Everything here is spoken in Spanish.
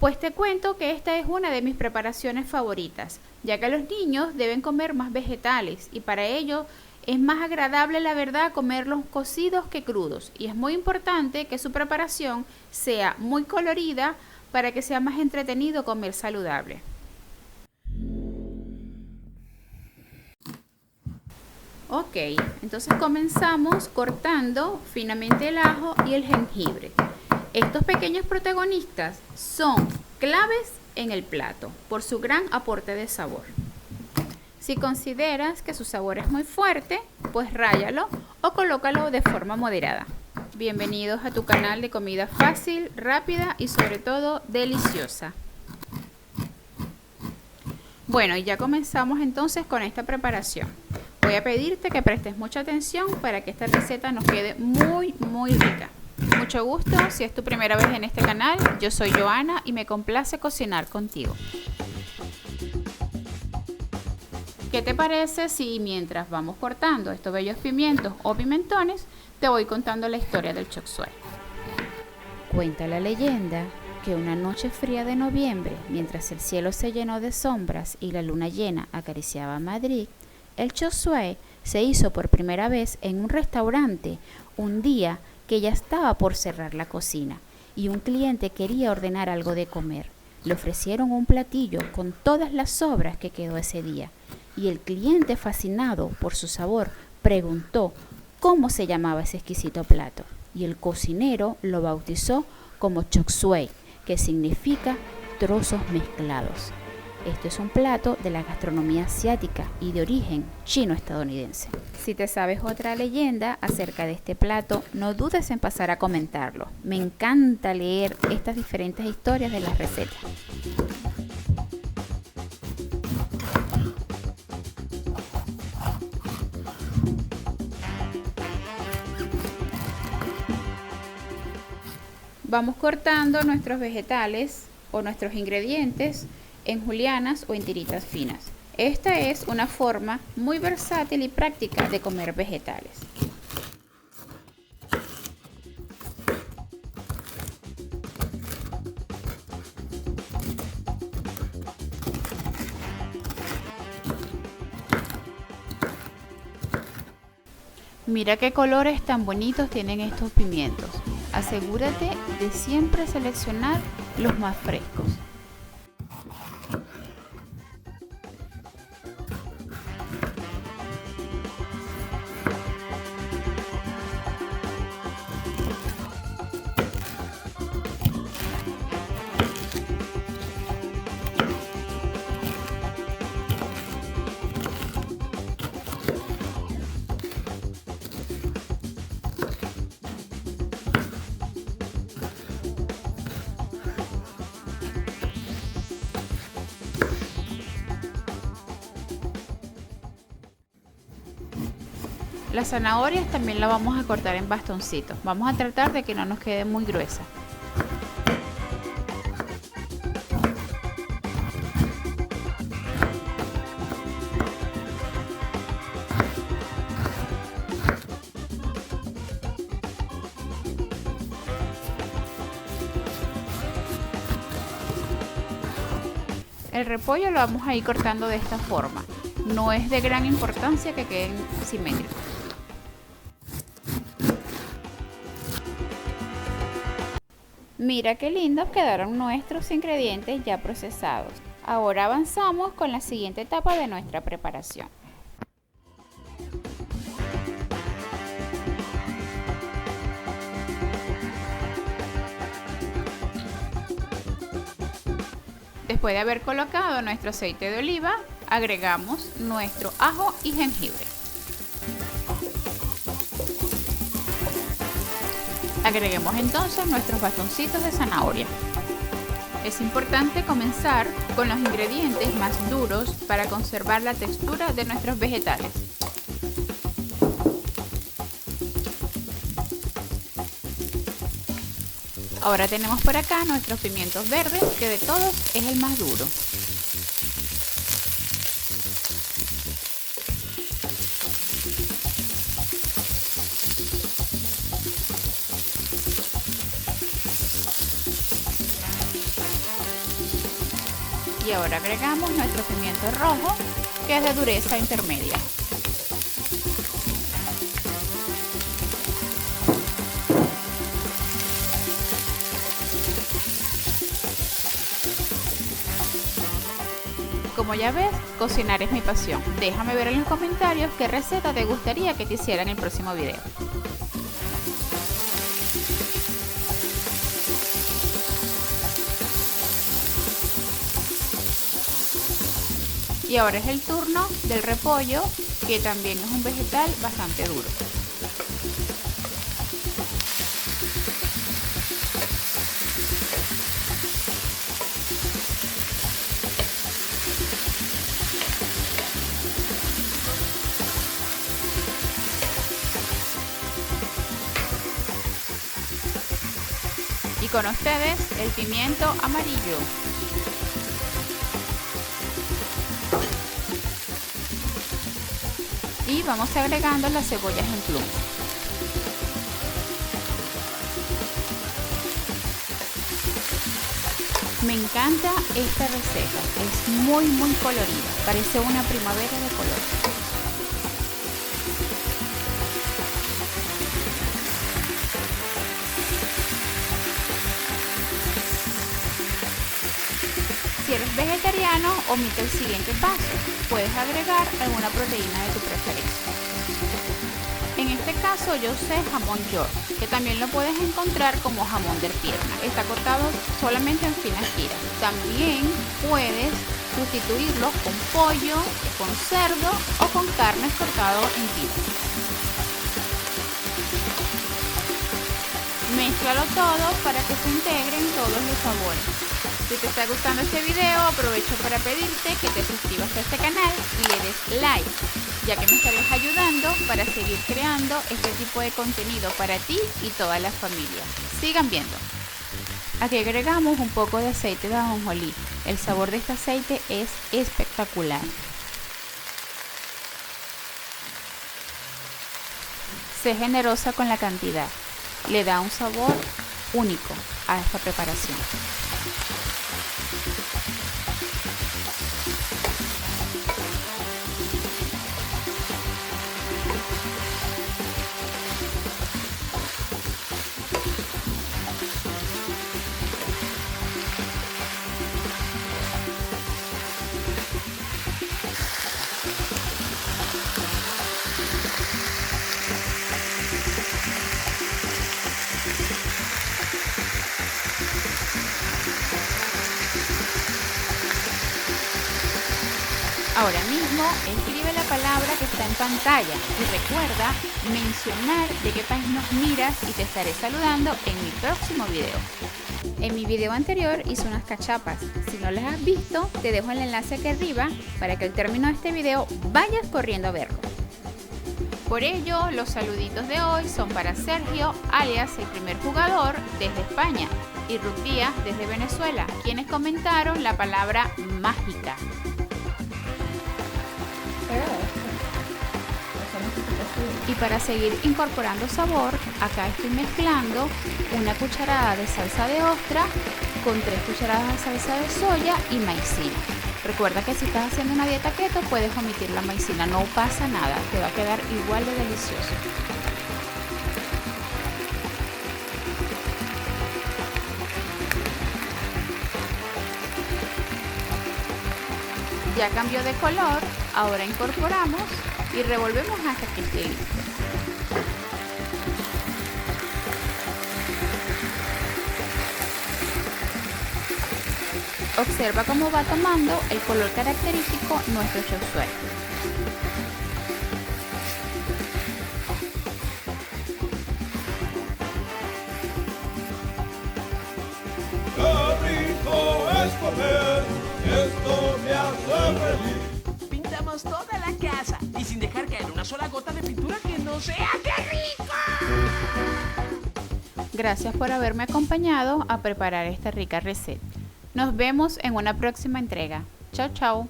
Pues te cuento que esta es una de mis preparaciones favoritas, ya que los niños deben comer más vegetales y para ello es más agradable, la verdad, comerlos cocidos que crudos. Y es muy importante que su preparación sea muy colorida para que sea más entretenido comer saludable. Ok, entonces comenzamos cortando finamente el ajo y el jengibre. Estos pequeños protagonistas son claves en el plato por su gran aporte de sabor. Si consideras que su sabor es muy fuerte, pues ráyalo o colócalo de forma moderada. Bienvenidos a tu canal de comida fácil, rápida y sobre todo deliciosa. Bueno, y ya comenzamos entonces con esta preparación. Voy a pedirte que prestes mucha atención para que esta receta nos quede muy rica. Mucho gusto, si es tu primera vez en este canal, yo soy Joana y me complace cocinar contigo. ¿Qué te parece si mientras vamos cortando estos bellos pimientos o pimentones, te voy contando la historia del chop suey? Cuenta la leyenda que una noche fría de noviembre, mientras el cielo se llenó de sombras y la luna llena acariciaba Madrid, el chop suey se hizo por primera vez en un restaurante un día que ya estaba por cerrar la cocina y un cliente quería ordenar algo de comer. Le ofrecieron un platillo con todas las sobras que quedó ese día y el cliente, fascinado por su sabor, preguntó cómo se llamaba ese exquisito plato y el cocinero lo bautizó como chop suey, que significa trozos mezclados. Esto es un plato de la gastronomía asiática y de origen chino-estadounidense. Si te sabes otra leyenda acerca de este plato, no dudes en pasar a comentarlo. Me encanta leer estas diferentes historias de las recetas. Vamos cortando nuestros vegetales o nuestros ingredientes en julianas o en tiritas finas. Esta es una forma muy versátil y práctica de comer vegetales. Mira qué colores tan bonitos tienen estos pimientos. Asegúrate de siempre seleccionar los más frescos. Las zanahorias también las vamos a cortar en bastoncitos. Vamos a tratar de que no nos quede muy gruesa. El repollo lo vamos a ir cortando de esta forma. No es de gran importancia que queden simétricos. Mira qué lindos quedaron nuestros ingredientes ya procesados. Ahora avanzamos con la siguiente etapa de nuestra preparación. Después de haber colocado nuestro aceite de oliva, agregamos nuestro ajo y jengibre. Agreguemos entonces nuestros bastoncitos de zanahoria. Es importante comenzar con los ingredientes más duros para conservar la textura de nuestros vegetales. Ahora tenemos por acá nuestros pimientos verdes, que de todos es el más duro. Y ahora agregamos nuestro pimiento rojo, que es de dureza intermedia. Como ya ves, cocinar es mi pasión. Déjame ver en los comentarios qué receta te gustaría que te hiciera en el próximo video. Y ahora es el turno del repollo, que también es un vegetal bastante duro. Y con ustedes, el pimiento amarillo. Y vamos agregando las cebollas en pluma. Me encanta esta receta, es muy colorida, parece una primavera de color. Si eres vegetariano, omite el siguiente paso. Puedes agregar alguna proteína de tu preferencia. En este caso yo usé jamón york, que también lo puedes encontrar como jamón de pierna. Está cortado solamente en finas tiras. También puedes sustituirlo con pollo, con cerdo o con carnes cortado en tiras. Mézclalo todo para que se integren todos los sabores. Si te está gustando este video, aprovecho para pedirte que te suscribas a este canal y le des like, ya que me estarías ayudando para seguir creando este tipo de contenido para ti y toda la familia. Sigan viendo. Aquí agregamos un poco de aceite de ajonjolí. El sabor de este aceite es espectacular. Sé generosa con la cantidad. Le da un sabor único a esta preparación. Ahora mismo escribe la palabra que está en pantalla y recuerda mencionar de qué país nos miras y te estaré saludando en mi próximo video. En mi video anterior hice unas cachapas. Si no las has visto, te dejo el enlace aquí arriba para que al término de este video vayas corriendo a verlo. Por ello, los saluditos de hoy son para Sergio, alias el primer jugador desde España, y Ruth Díaz desde Venezuela, quienes comentaron la palabra mágica. Y para seguir incorporando sabor, acá estoy mezclando una cucharada de salsa de ostra con 3 cucharadas de salsa de soya y maicena. Recuerda que si estás haciendo una dieta keto puedes omitir la maicena, no pasa nada, te va a quedar igual de delicioso. Ya cambió de color, ahora incorporamos y revolvemos hasta que esté listo. Observa cómo va tomando el color característico nuestro chop suey. ¡Qué rico es comer! ¡Esto me hace feliz! Pintamos toda la casa y sin dejar caer una sola gota de pintura que no sea. ¡Qué rico! Gracias por haberme acompañado a preparar esta rica receta. Nos vemos en una próxima entrega. Chao, chao.